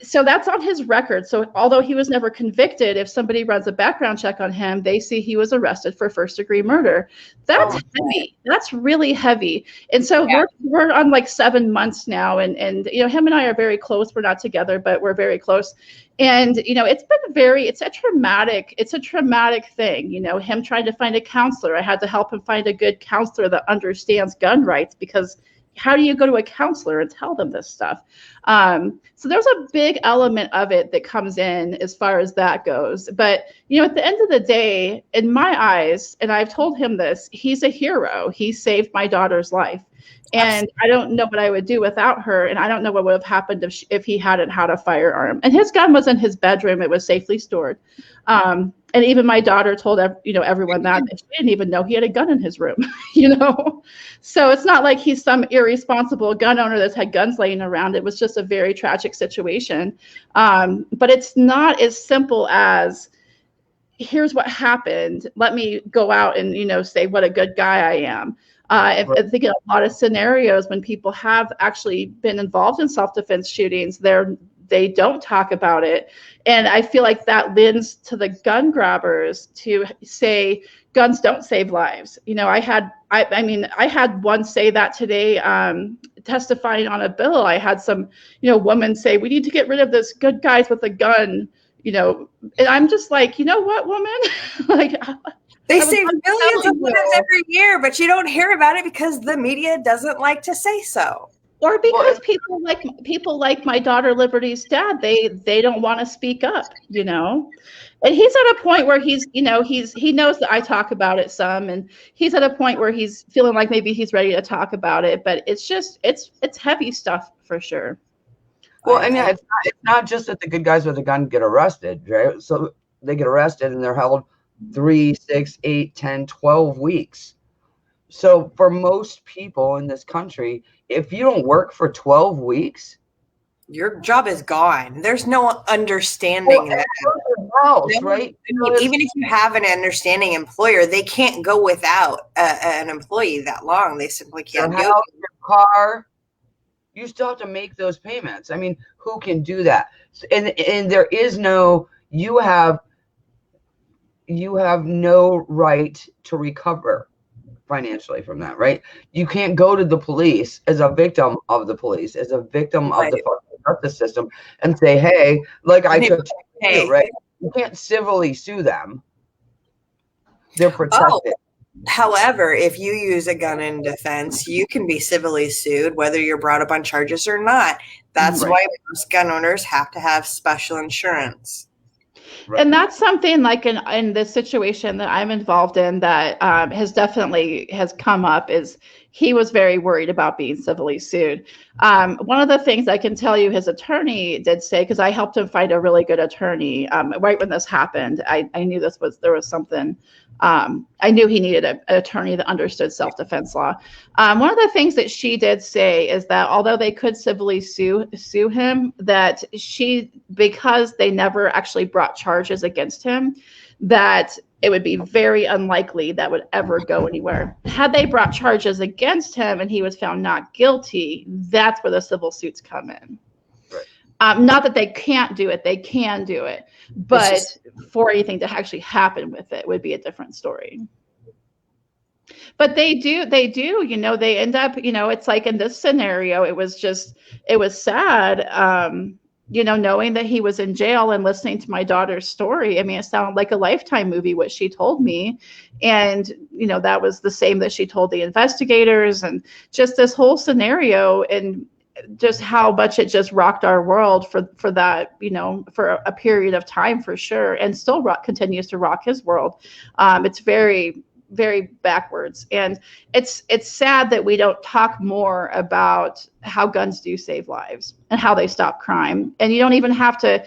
so that's on his record. So although he was never convicted, if somebody runs a background check on him, they see he was arrested for first-degree murder. That's heavy. That's really heavy. And so we're on like 7 months now, and him and I are very close. We're not together, but we're very close. And it's a traumatic thing. Him trying to find a counselor. I had to help him find a good counselor that understands gun rights, because how do you go to a counselor and tell them this stuff? So there's a big element of it that comes in as far as that goes. But, at the end of the day, in my eyes, and I've told him this, he's a hero. He saved my daughter's life. And I don't know what I would do without her. And I don't know what would have happened if he hadn't had a firearm. And his gun was in his bedroom. It was safely stored. And even my daughter told everyone that she didn't even know he had a gun in his room, So it's not like he's some irresponsible gun owner that's had guns laying around. It was just a very tragic situation. But it's not as simple as, here's what happened. Let me go out and, say what a good guy I am. I think in a lot of scenarios when people have actually been involved in self-defense shootings, they don't talk about it. And I feel like that lends to the gun grabbers to say guns don't save lives. I had one say that today, testifying on a bill. I had some, woman say, we need to get rid of this good guys with a gun, and I'm just like, you know what, woman? They save millions of lives every year, but you don't hear about it because the media doesn't like to say so. Or because people like my daughter Liberty's dad, they don't want to speak up, And he's at a point where he knows that I talk about it some, and he's at a point where he's feeling like maybe he's ready to talk about it, but it's heavy stuff for sure. Well, it's not just that the good guys with a gun get arrested, right? So they get arrested and they're held 3, 6, 8, 10, 12 weeks. So for most people in this country, if you don't work for 12 weeks, your job is gone. There's no understanding that. House, right? Even if you have an understanding employer, they can't go without an employee that long. They simply can't do it. Your car, you still have to make those payments. I mean, who can do that? And there is no, you have no right to recover financially from that, right? You can't go to the police as a victim of the police, as a victim of the justice system, and say, hey, like I took you, right? You can't civilly sue them. They're protected. However, if you use a gun in defense, you can be civilly sued, whether you're brought up on charges or not. That's why most gun owners have to have special insurance. Right. And that's something like in this situation that I'm involved in that has come up is he was very worried about being civilly sued. One of the things I can tell you his attorney did say, because I helped him find a really good attorney right when this happened. I knew there was something. I knew he needed an attorney that understood self-defense law. One of the things that she did say is that although they could civilly sue him, that because they never actually brought charges against him, that it would be very unlikely that would ever go anywhere. Had they brought charges against him and he was found not guilty, that's where the civil suits come in. Right. Not that they can't do it, they can do it. But for anything to actually happen with it would be a different story. But they do, they end up, it's like in this scenario, it was sad, knowing that he was in jail and listening to my daughter's story. I mean, it sounded like a Lifetime movie, what she told me. And, that was the same that she told the investigators, and just this whole scenario and just how much it just rocked our world for that, for a period of time, for sure. And still continues to rock his world. It's very, very backwards. And it's sad that we don't talk more about how guns do save lives and how they stop crime. And you don't even have to,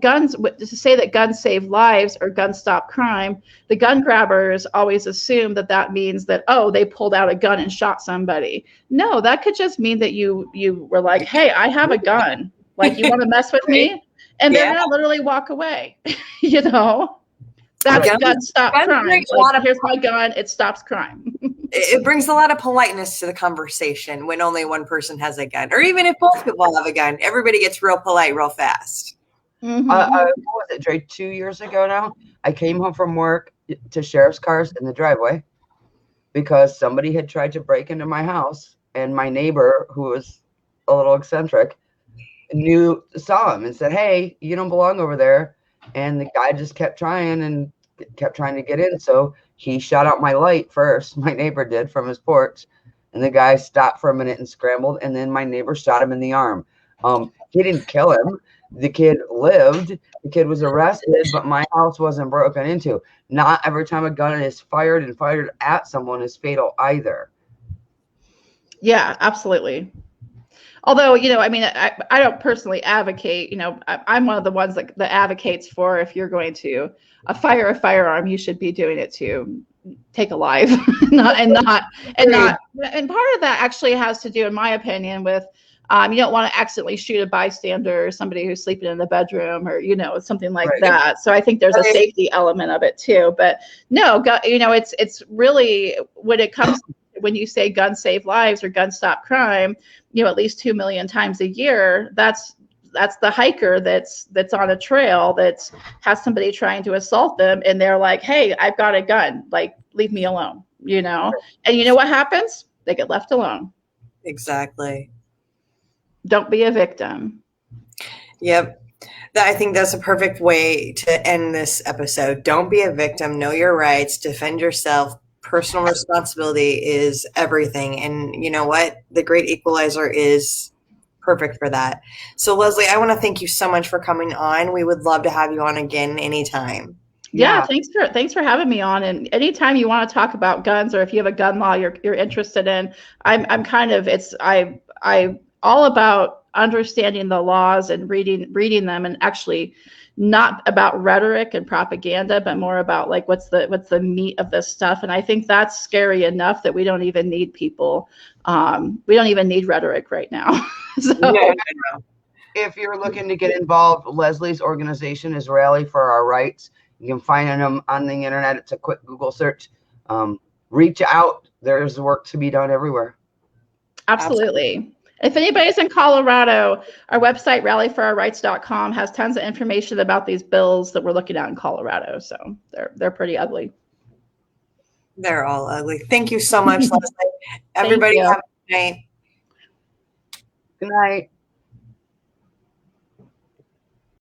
guns, to say that guns save lives or guns stop crime, the gun grabbers always assume that means that, they pulled out a gun and shot somebody. No, that could just mean that you were like, hey, I have a gun. Like, you want to mess with me? And they're going to literally walk away, That's gun stop crime. Like, here's my gun. It stops crime. It brings a lot of politeness to the conversation when only one person has a gun, or even if both people have a gun, everybody gets real polite real fast. Mm-hmm. What was it, Dre? 2 years ago now, I came home from work to sheriff's cars in the driveway because somebody had tried to break into my house, and my neighbor, who was a little eccentric, saw him and said, hey, you don't belong over there. And the guy just kept trying to get in. So he shot out my light first. My neighbor did, from his porch. And the guy stopped for a minute and scrambled. And then my neighbor shot him in the arm. He didn't kill him. The kid lived. The kid was arrested, but my house wasn't broken into. Not every time a gun is fired and fired at someone is fatal either. Yeah, absolutely. Although, I don't personally advocate, I'm one of the ones that advocates for, if you're going to fire a firearm, you should be doing it to take a life, and part of that actually has to do, in my opinion, with, you don't want to accidentally shoot a bystander or somebody who's sleeping in the bedroom or, something like that. So I think there's a safety element of it too, but no, it's really, when you say guns save lives or guns stop crime, at least 2 million times a year, that's the hiker that's on a trail that has somebody trying to assault them, and they're like, hey, I've got a gun, like, leave me alone, and you know what happens? They get left alone. Exactly. Don't be a victim. Yep. I think that's a perfect way to end this episode. Don't be a victim. Know your rights. Defend yourself. Personal responsibility is everything. And you know what? The Great Equalizer is perfect for that. So Leslie, I want to thank you so much for coming on. We would love to have you on again anytime. Yeah, thanks for having me on. And anytime you want to talk about guns, or if you have a gun law you're interested in, I'm all about understanding the laws and reading them, and actually not about rhetoric and propaganda, but more about like what's the meat of this stuff. And I think that's scary enough that we don't even need people. We don't even need rhetoric right now. So. Yeah, if you're looking to get involved, Lesley's organization is Rally for Our Rights. You can find them on the internet. It's a quick Google search. Reach out. There's work to be done everywhere. Absolutely. If anybody's in Colorado, our website, rallyforourrights.com, has tons of information about these bills that we're looking at in Colorado. So they're pretty ugly. They're all ugly. Thank you so much, Lesley. Everybody you. have a good night. Good night.